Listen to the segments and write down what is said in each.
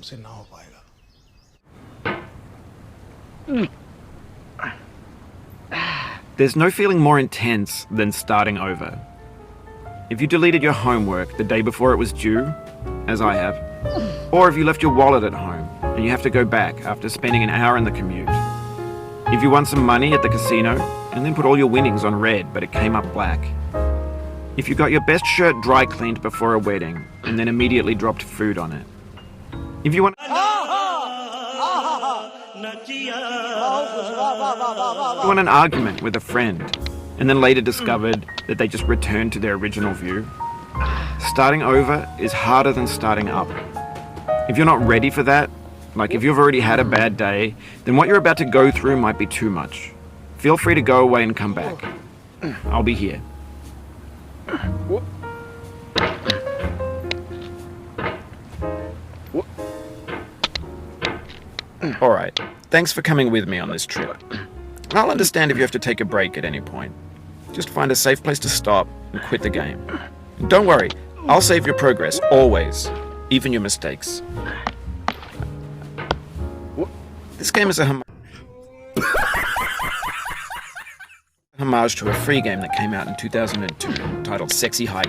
तुमसे ना हो पाएगा। There's no feeling more intense than starting over. If you deleted your homework the day before it was due, as I have, or if you left your wallet at home and you have to go back after spending an hour in the commute. If you won some money at the casino and then put all your winnings on red but it came up black. If you got your best shirt dry cleaned before a wedding and then immediately dropped food on it. If you want an argument with a friend and then later discovered that they just returned to their original view. Starting over is harder than starting up. If you're not ready for that, like if you've already had a bad day, then what you're about to go through might be too much. Feel free to go away and come back. I'll be here. Alright, thanks for coming with me on this trip. I'll understand if you have to take a break at any point. Just find a safe place to stop and quit the game. And don't worry, I'll save your progress, always. Even your mistakes. This game is a homage to a free game that came out in 2002 titled Sexy High.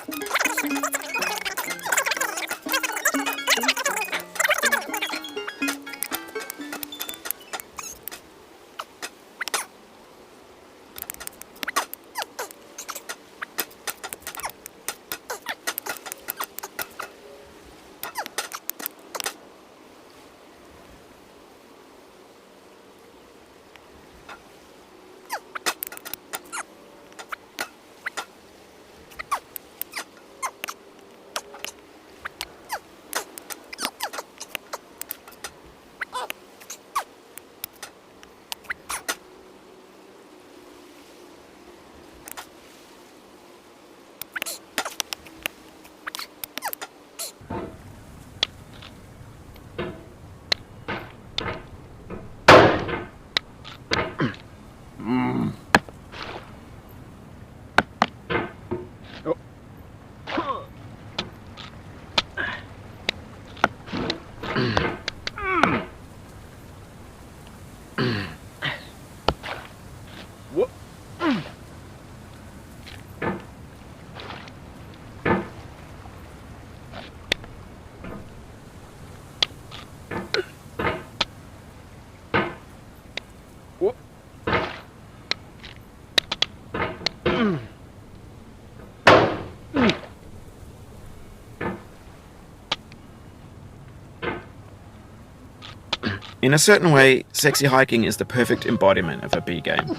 In a certain way, Sexy Hiking is the perfect embodiment of a B game.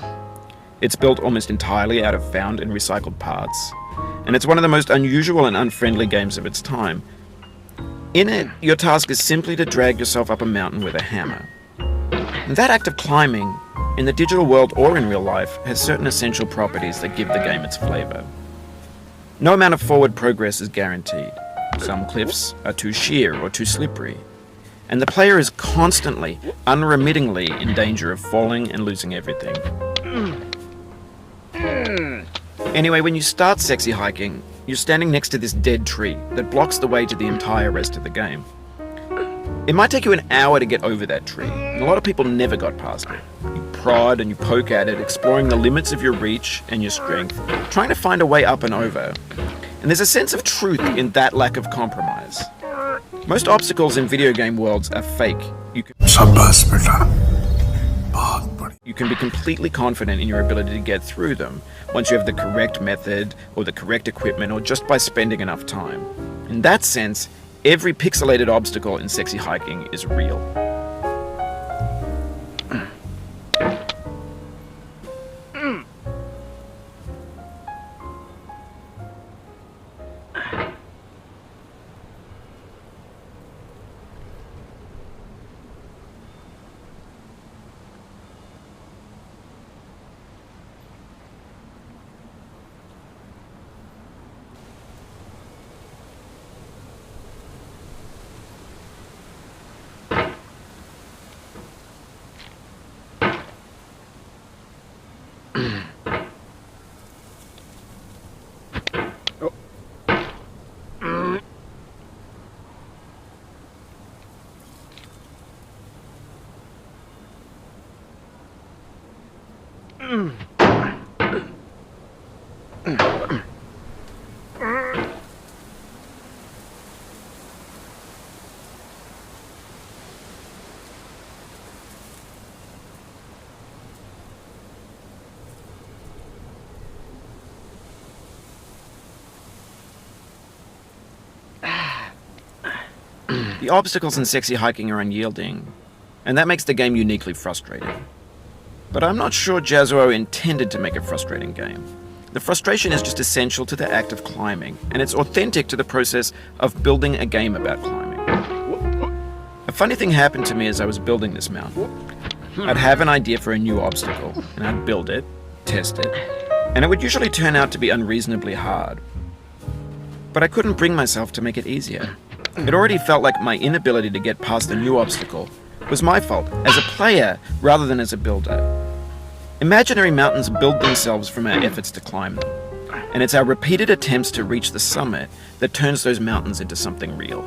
It's built almost entirely out of found and recycled parts, and it's one of the most unusual and unfriendly games of its time. In it, your task is simply to drag yourself up a mountain with a hammer. And that act of climbing, in the digital world or in real life, has certain essential properties that give the game its flavor. No amount of forward progress is guaranteed. Some cliffs are too sheer or too slippery, and the player is constantly, unremittingly in danger of falling and losing everything. Anyway, when you start Sexy Hiking, you're standing next to this dead tree that blocks the way to the entire rest of the game. It might take you an hour to get over that tree, and a lot of people never got past it. You prod and you poke at it, exploring the limits of your reach and your strength, trying to find a way up and over. And there's a sense of truth in that lack of compromise. Most obstacles in video game worlds are fake. You can be completely confident in your ability to get through them once you have the correct method or the correct equipment or just by spending enough time. In that sense, every pixelated obstacle in Sexy Hiking is real. The obstacles in sexy hiking are unyielding, and that makes the game uniquely frustrating. But I'm not sure Jazuo intended to make a frustrating game. The frustration is just essential to the act of climbing, and it's authentic to the process of building a game about climbing. A funny thing happened to me as I was building this mountain. I'd have an idea for a new obstacle, and I'd build it, test it, and it would usually turn out to be unreasonably hard. But I couldn't bring myself to make it easier. It already felt like my inability to get past a new obstacle was my fault as a player rather than as a builder. Imaginary mountains build themselves from our efforts to climb them, and it's our repeated attempts to reach the summit that turns those mountains into something real.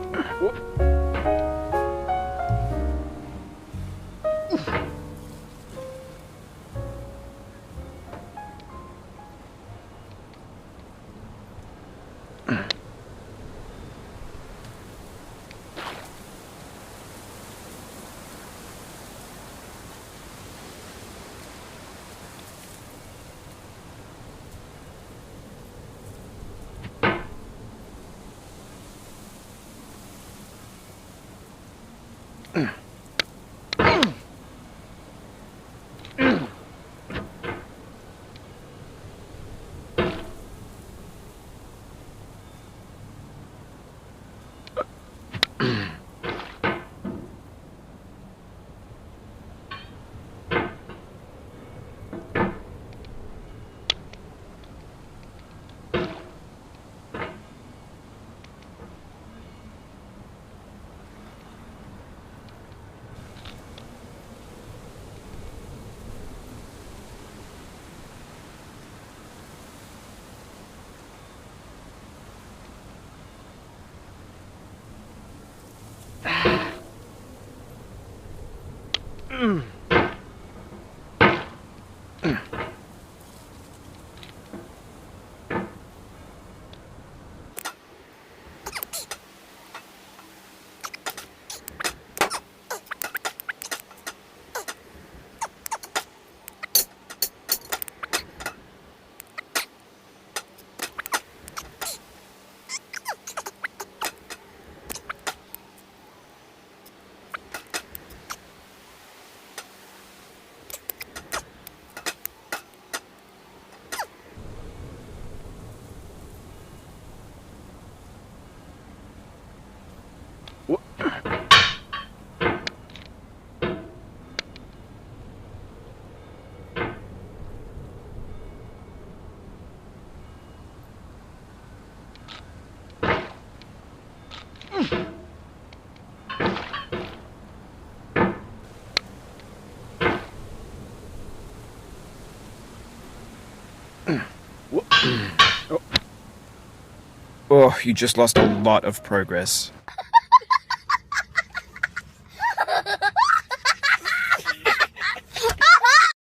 Oh, you just lost a lot of progress.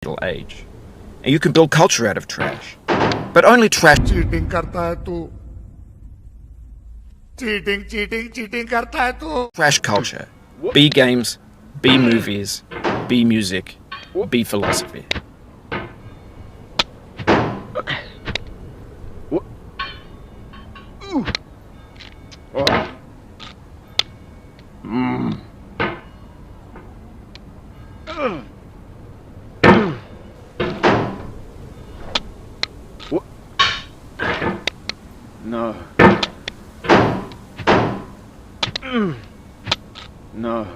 Middle age. And you can build culture out of trash. But only trash. Cheating करता है तू cheating cheating cheating करता है तू Trash culture. B games, B movies, B music, B philosophy. No. No.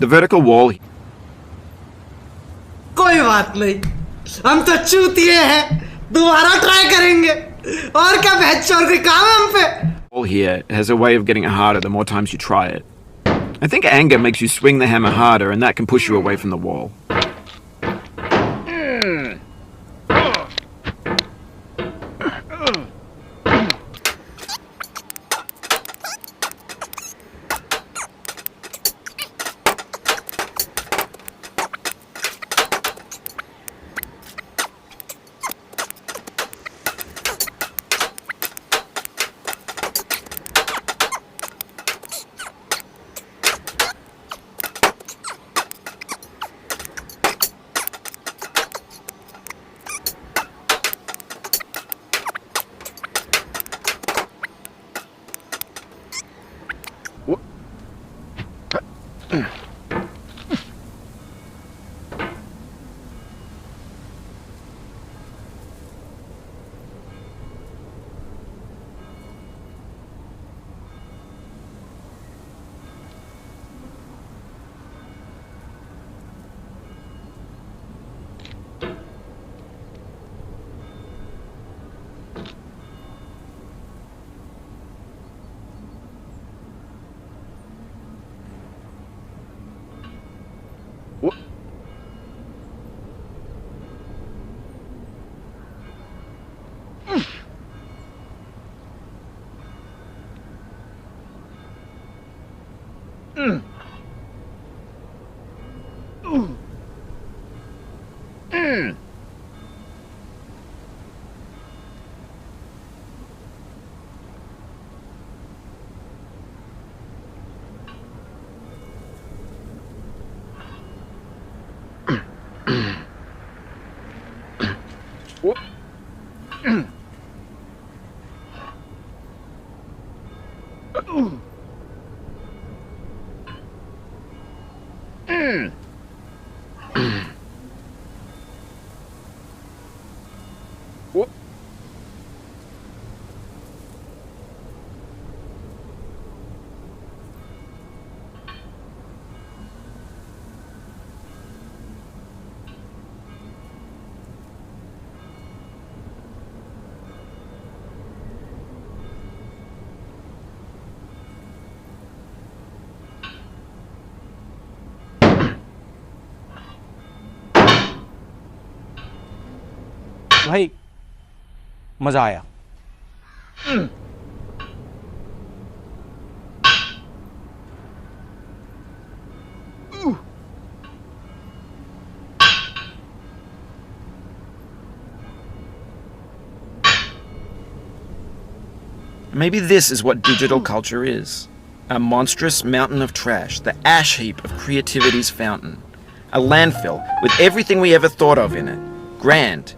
The vertical wall. कोई बात नहीं, हम तो चूतिए हैं, दोबारा ट्राई करेंगे। और क्या बहस और कोई काम है हम पे? Wall here has a way of getting it harder the more times you try it. I think anger makes you swing the hammer harder, and that can push you away from the wall. भाई मजा आया। Maybe this is what digital culture is. A monstrous mountain of trash, the ash heap of creativity's fountain. A landfill with everything we ever thought of in it. Grand.